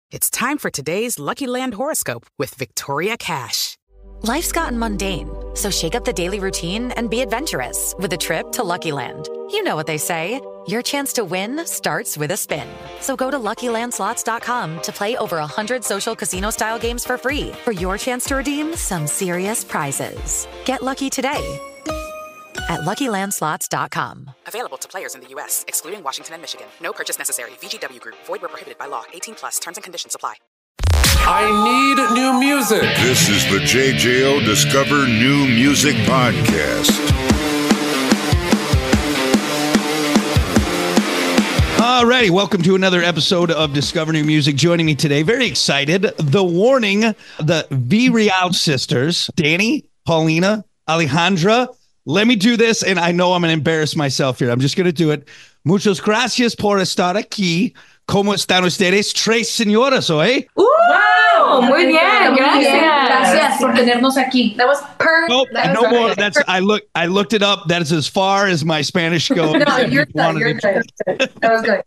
It's time for today's Lucky Land horoscope with Victoria Cash. Life's gotten mundane, so shake up the daily routine and be adventurous with a trip to Lucky Land. You know what they say, your chance to win starts with a spin. So go to LuckyLandSlots.com to play over 100 social casino-style games for free for your chance to redeem some serious prizes. Get lucky today at LuckyLandSlots.com. Available to players in the U.S., excluding Washington and Michigan. No purchase necessary. VGW Group. Void where prohibited by law. 18+. Terms and conditions apply. I need new music. This is the JJO Discover New Music Podcast. Alrighty, welcome to another episode of Discover New Music. Joining me today, very excited, the Warning, the Villarreal sisters, Dani, Paulina, Alejandra. Let me do this, and I know I'm going to embarrass myself here. I'm just going to do it. Muchas gracias por estar aquí. ¿Cómo están ustedes? Tres señoras, ¿eh? ¡Wow! Muy bien, gracias. Gracias por tenernos aquí. That was perfect. Nope, no more. That's I looked it up. That is as far as my Spanish goes. No, you're good. You're good. That was good.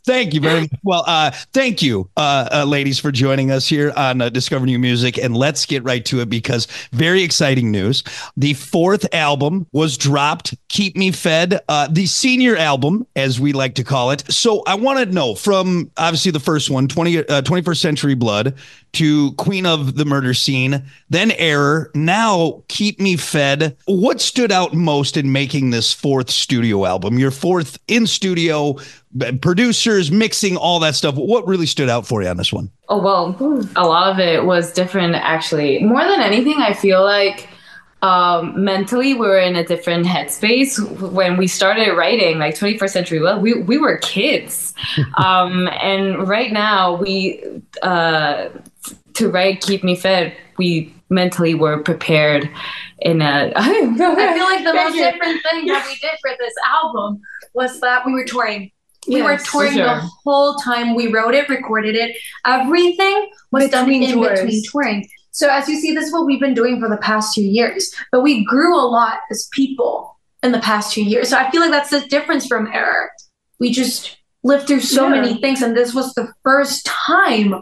Thank you very much. Well, thank you, ladies, for joining us here on Discover New Music. And let's get right to it because very exciting news. The fourth album was dropped, Keep Me Fed, the senior album, as we like to call it. So I want to know from obviously the first one, 21st Century Blood, to Queen of the Murder Scene, then Error, now Keep Me Fed. What stood out most in making this fourth studio album? Your fourth in studio, producers, mixing, all that stuff. What really stood out for you on this one? Oh, well, a lot of it was different, actually. More than anything, I feel like mentally we were in a different headspace when we started writing, like 21st Century Blood. We were kids. And right now, to write Keep Me Fed, we mentally were prepared in a... I feel like the most different thing that we did for this album was that we were touring. We were touring the whole time. We wrote it, recorded it. Everything was done in between touring. So as you see, this is what we've been doing for the past 2 years. But we grew a lot as people in the past 2 years. So I feel like that's the difference from Error. We just lived through so many things. And this was the first time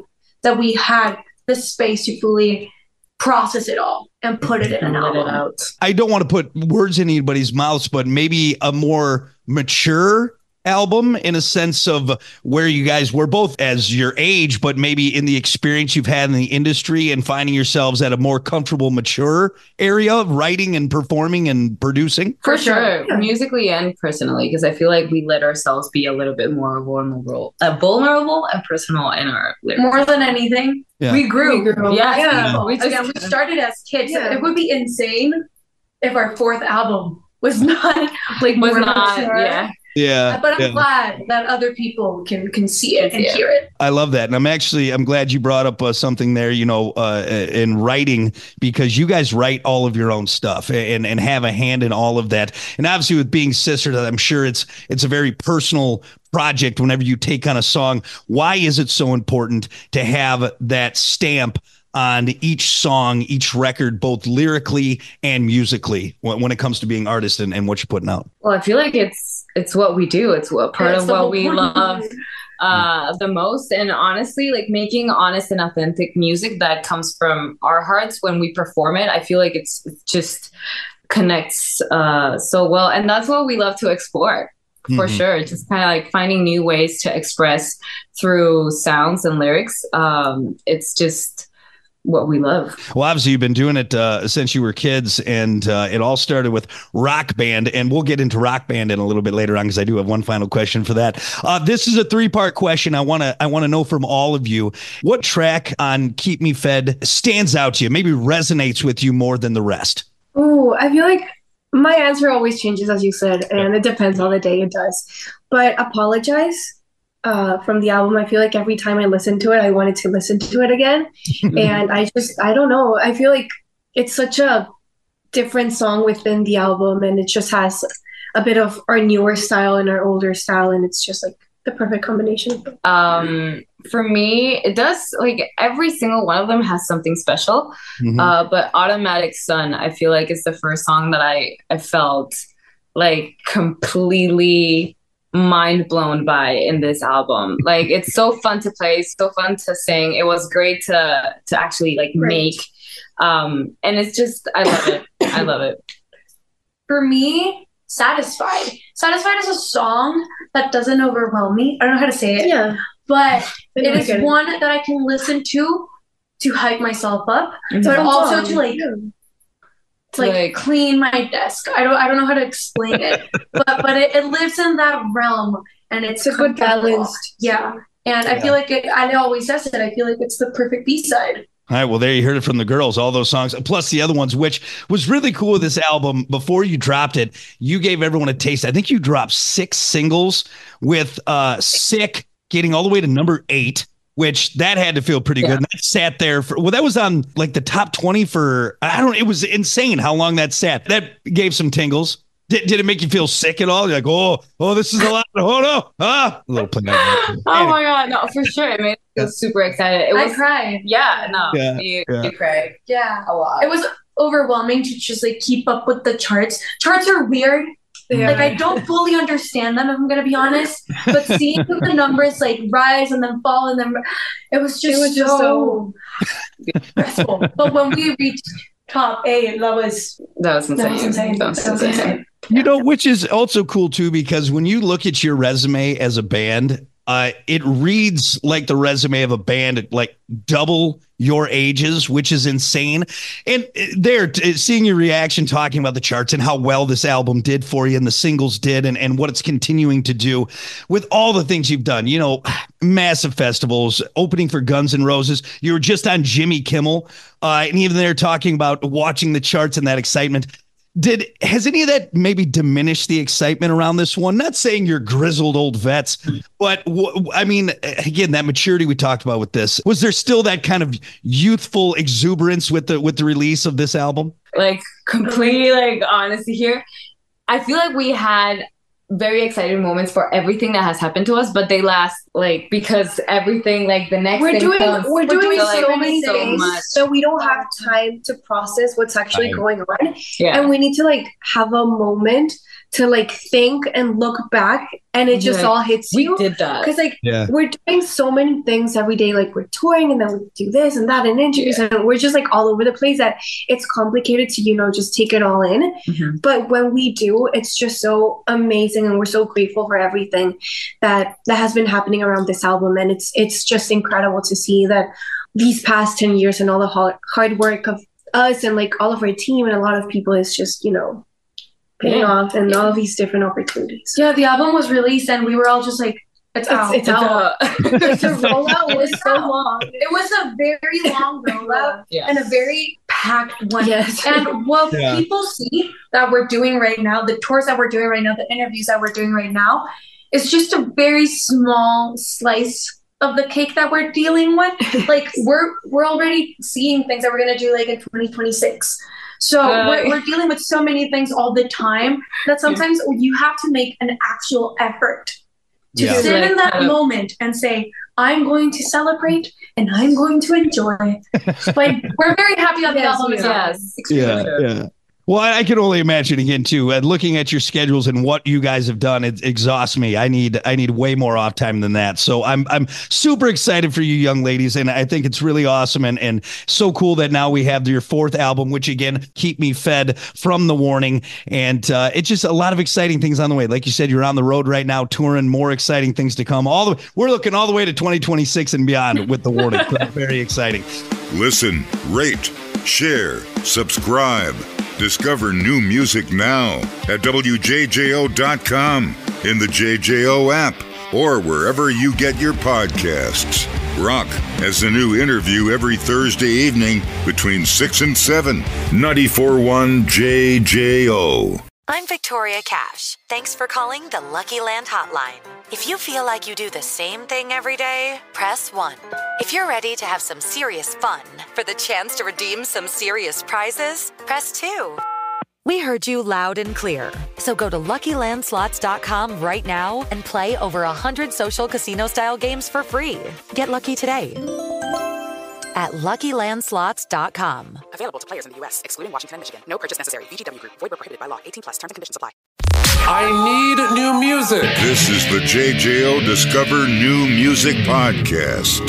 that we had the space to fully process it all and put it in an album. I don't want to put words in anybody's mouths, but maybe a more mature album in a sense of where you guys were both as your age, but maybe in the experience you've had in the industry and finding yourselves at a more comfortable, mature area of writing and performing and producing? For sure. Yeah. Musically and personally, because I feel like we let ourselves be a little bit more vulnerable and personal in our lyrics. More than anything, we grew. Yeah. We started as kids. Yeah. It would be insane if our fourth album was not mature. Yeah. But I'm glad that other people can see it and hear it. I love that. And I'm glad you brought up something there, in writing, because you guys write all of your own stuff and have a hand in all of that. And obviously with being sisters, I'm sure it's a very personal project whenever you take on a song. Why is it so important to have that stamp on each song, each record, both lyrically and musically when it comes to being artists and what you're putting out? Well, I feel like it's what we do. It's what part of what we love the most. And honestly, like making honest and authentic music that comes from our hearts when we perform it, I feel like it just connects so well. And that's what we love to explore. For sure. Just kind of like finding new ways to express through sounds and lyrics. It's just what we love. Well, obviously you've been doing it since you were kids, and it all started with Rock Band, and we'll get into Rock Band in a little bit later on because I do have one final question for that. This is a 3-part question. I want to know from all of you, what track on Keep Me Fed stands out to you, maybe resonates with you more than the rest? Oh, I feel like my answer always changes, as you said, and it depends on the day. It does. But Apologize from the album, I feel like every time I listen to it, I wanted to listen to it again. And I don't know. I feel like it's such a different song within the album, and it just has a bit of our newer style and our older style, and it's just like the perfect combination. For me, it does, like every single one of them has something special. But Automatic Sun, I feel like, is the first song that I felt like completely mind blown by in this album. Like, it's so fun to play, so fun to sing. It was great to actually like make. And it's just, I love it. I love it. For me, Satisfied. Satisfied is a song that doesn't overwhelm me. I don't know how to say it. Yeah. But it is one that I can listen to hype myself up, but also to like clean my desk. I don't know how to explain it, but it lives in that realm, and it's a good balance. Yeah. And I feel like I always says it. I feel like it's the perfect B-side. All right, well, there you heard it from the girls, all those songs, plus the other ones, which was really cool with this album. Before you dropped it, you gave everyone a taste. I think you dropped 6 singles with Sick getting all the way to number 8, which that had to feel pretty good. And that sat there that was on like the top 20 for, it was insane how long that sat. That gave some tingles. Did it make you feel sick at all? You're like, oh, this is a lot. Oh, no. A little play. Oh, my God. No, for sure. It made me feel super excited. I cried. Yeah, no. You cried. Yeah. A lot. It was overwhelming to just like keep up with the charts. Charts are weird. Yeah. Like, I don't fully understand them, if I'm going to be honest. But seeing the numbers like rise and then fall and then it was just so stressful. But when we reached top 8, that was insane. You know, which is also cool too, because when you look at your resume as a band, it reads like the resume of a band at like double your ages, which is insane. And seeing your reaction, talking about the charts and how well this album did for you and the singles did, and what it's continuing to do with all the things you've done, you know, massive festivals, opening for Guns N' Roses. You were just on Jimmy Kimmel, and even there talking about watching the charts and that excitement. Has any of that maybe diminished the excitement around this one? Not saying you're grizzled old vets, but I mean, again, that maturity we talked about with this, was there still that kind of youthful exuberance with the release of this album? Like, completely, like, honestly here, I feel like we had very exciting moments for everything that has happened to us, but they last like, because everything, like the next thing comes, we're doing so many things, so we don't have time to process what's actually going on. And we need to like have a moment to like think and look back, and it just all hits you. We did that because like we're doing so many things every day. Like, we're touring, and then we do this and that and interviews, and we're just like all over the place, that it's complicated to, you know, just take it all in. But when we do, it's just so amazing, and we're so grateful for everything that has been happening around this album. And it's just incredible to see that these past 10 years and all the hard work of us and like all of our team and a lot of people is just, you know, paying off, and all these different opportunities. Yeah, the album was released, and we were all just like, it's out. It's out. The rollout was so long. It was a very long rollout and a very packed one. Yes. And what people see that we're doing right now, the tours that we're doing right now, the interviews that we're doing right now, is just a very small slice of the cake that we're dealing with. Like, we're already seeing things that we're gonna do like in 2026. So we're dealing with so many things all the time that sometimes you have to make an actual effort to sit in that moment and say, I'm going to celebrate and I'm going to enjoy. But we're very happy that the album is out. Yeah. Well, I can only imagine, again, too, looking at your schedules and what you guys have done, it exhausts me. I need way more off time than that. So I'm super excited for you young ladies. And I think it's really awesome and so cool that now we have your 4th album, which, again, keep me fed from the warning. And it's just a lot of exciting things on the way. Like you said, you're on the road right now, touring, more exciting things to come. We're looking all the way to 2026 and beyond with the warning. Very exciting. Listen, rate, share, subscribe. Discover new music now at WJJO.com, in the JJO app, or wherever you get your podcasts. Rock has a new interview every Thursday evening between 6 and 7. 94.1 JJO. I'm Victoria Cash. Thanks for calling the Lucky Land Hotline. If you feel like you do the same thing every day, press 1. If you're ready to have some serious fun for the chance to redeem some serious prizes, press 2. We heard you loud and clear. So go to LuckyLandSlots.com right now and play over 100 social casino-style games for free. Get lucky today at LuckyLandSlots.com. Available to players in the U.S., excluding Washington and Michigan. No purchase necessary. VGW Group. Void where prohibited by law. 18+. Terms and conditions apply. I need new music. This is the JJO Discover New Music Podcast.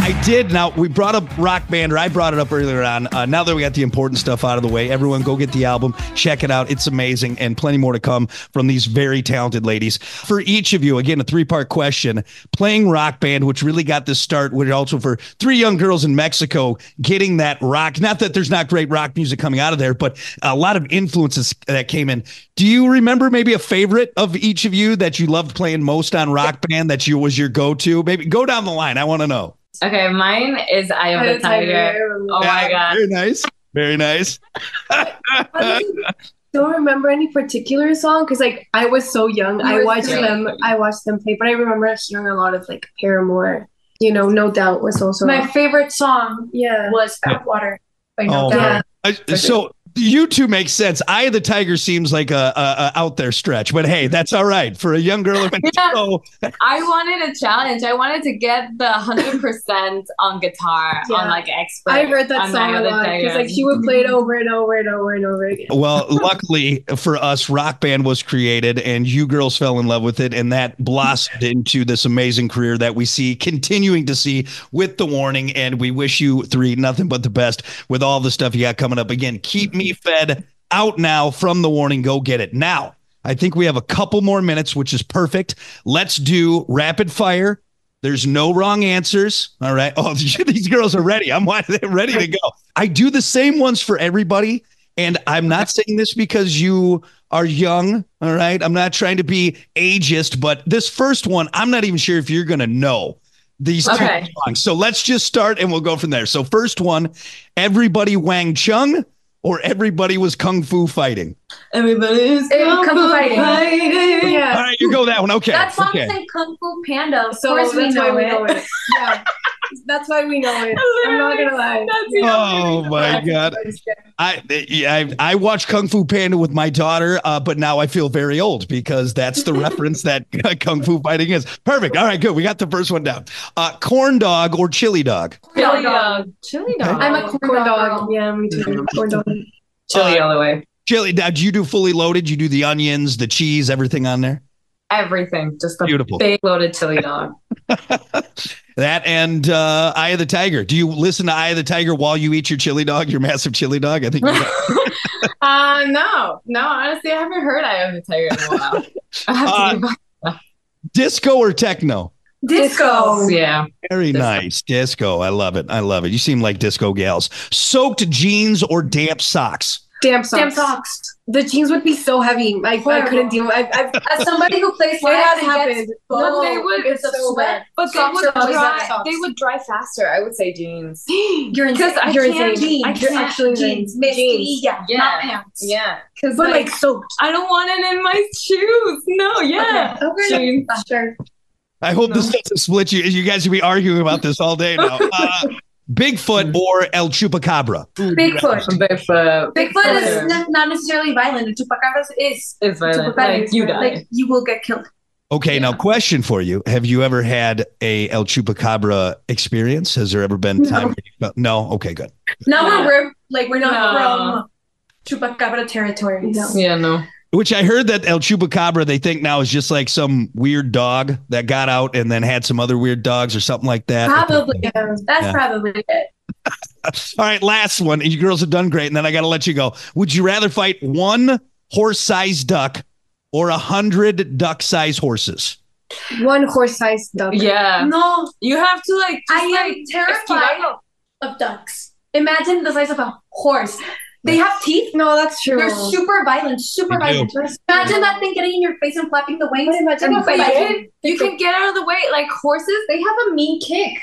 I did. Now, we brought up Rock Band, or I brought it up earlier on. Now that we got the important stuff out of the way, everyone go get the album, check it out. It's amazing, and plenty more to come from these very talented ladies. For each of you, again, a three-part question. Playing Rock Band, which really got this start, which also for three young girls in Mexico getting that rock. Not that there's not great rock music coming out of there, but a lot of influences that came in. Do you remember maybe a favorite of each of you that you loved playing most on Rock Band that was your go-to? Maybe go down the line. I want to know. Okay, mine is Eye of the Tiger. Oh my God. Very nice. Very nice. I don't remember any particular song because I was so young. I watched them play, but I remember hearing a lot of Paramore. No Doubt was also my favorite song. Was Backwater by No Doubt. So you two make sense. Eye of the Tiger seems like a out there stretch, but hey, that's all right for a young girl. I wanted a challenge. I wanted to get the 100% on guitar on expert. I heard that song a lot because she would play it over and over and over and over again. Well, luckily for us, Rock Band was created, and you girls fell in love with it, and that blossomed into this amazing career that we see continuing to see with The Warning. And we wish you three nothing but the best with all the stuff you got coming up. Again, keep me fed out now from The Warning. Go get it. Now, I think we have a couple more minutes, which is perfect. Let's do rapid fire. There's no wrong answers. All right. Oh, these girls are ready. I'm ready to go. I do the same ones for everybody. And I'm not saying this because you are young. All right. I'm not trying to be ageist, but this first one, I'm not even sure if you're going to know these two songs. So let's just start and we'll go from there. So first one, Everybody Wang Chung. Or Everybody Was Kung Fu Fighting? Everybody was Kung Fu Fighting. Yeah. All right, you go that one. Okay. That song's in Kung Fu Panda. Of so course we know it. Yeah. That's why we know it. I'm not going to lie. Oh, my God. I watched Kung Fu Panda with my daughter, but now I feel very old because that's the reference that Kung Fu Fighting is. Perfect. All right, good. We got the first one down. Corn dog or chili dog? Chili dog. Chili dog. I'm a corn dog. Yeah, me too. Corn dog. Chili all the way. Chili. Now, do you do fully loaded? You do the onions, the cheese, everything on there? Everything. Just a beautiful big loaded chili dog. That and Eye of the Tiger. Do you listen to Eye of the Tiger while you eat your chili dog, your massive chili dog? I think no. Honestly, I haven't heard Eye of the Tiger in a while. I have to disco or techno? Disco. Yeah. Very nice. Disco. I love it. I love it. You seem like disco gals. Soaked jeans or damp socks? Damp socks. The jeans would be so heavy. I couldn't deal with it. As somebody who plays live, it has happened. No, they would. It's so bad. But they would dry faster. I would say jeans. You're insane. You're actually jeans. Jeans. Yeah, not pants. Yeah. But soaked. I don't want it in my shoes. No, yeah. Okay. Jeans. Sure. I hope this doesn't split you. You guys will be arguing about this all day now. Bigfoot or El Chupacabra? Bigfoot. Bigfoot is not necessarily violent. The Chupacabra is violent. Like you die. Like you will get killed. Okay, now question for you. Have you ever had a El Chupacabra experience? Has there ever been time? No? Okay, good. No, we're not from Chupacabra territory. No. Yeah, no. Which I heard that El Chupacabra, they think now is just like some weird dog that got out and then had some other weird dogs or something like that. Probably. That's probably it. All right, last one. You girls have done great, and then I got to let you go. Would you rather fight one horse-sized duck or 100 duck-sized horses? One horse-sized duck. Yeah. No. You have to I am terrified of ducks. Imagine the size of a horse. They have teeth. No, that's true. They're super violent. Imagine that thing getting in your face and flapping the wings. You can get out of the way. Like horses, they have a mean kick.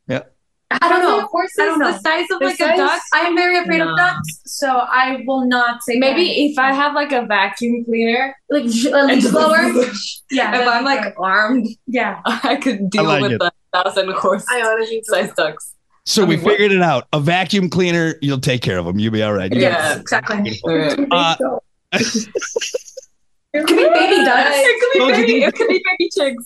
Yeah. I don't know. Horses the size of a duck. I am very afraid of ducks, so I will not say maybe if I have a vacuum cleaner, a leaf blower. Yeah. If I'm armed, I could deal with 1,000 horse sized ducks. So we figured it out. A vacuum cleaner, you'll take care of them. You'll be all right. Yes, exactly. It could be baby ducks. It could be baby chicks.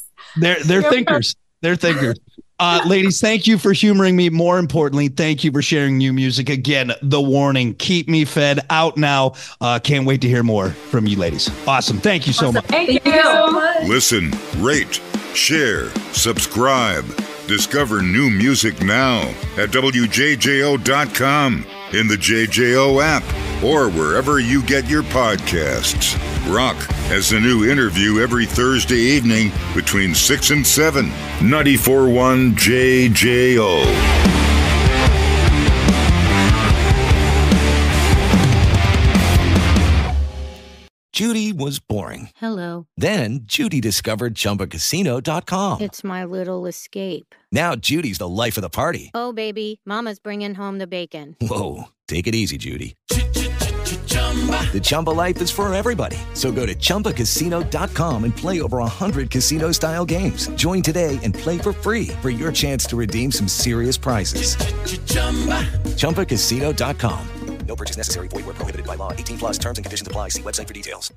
They're thinkers. They're thinkers. Ladies, thank you for humoring me. More importantly, thank you for sharing new music. Again, The Warning, Keep Me Fed, out now. Can't wait to hear more from you ladies. Awesome. Thank you so much. Thank you so much. Listen, rate, share, subscribe. Discover new music now at WJJO.com, in the JJO app, or wherever you get your podcasts. Rock has a new interview every Thursday evening between 6 and 7. 94.1 JJO. Judy was boring. Hello. Then Judy discovered ChumbaCasino.com. It's my little escape. Now Judy's the life of the party. Oh, baby, mama's bringing home the bacon. Whoa, take it easy, Judy. The Chumba life is for everybody. So go to ChumbaCasino.com and play over 100 casino-style games. Join today and play for free for your chance to redeem some serious prizes. ChumbaCasino.com. No purchase necessary. Void where prohibited by law. 18+ terms and conditions apply. See website for details.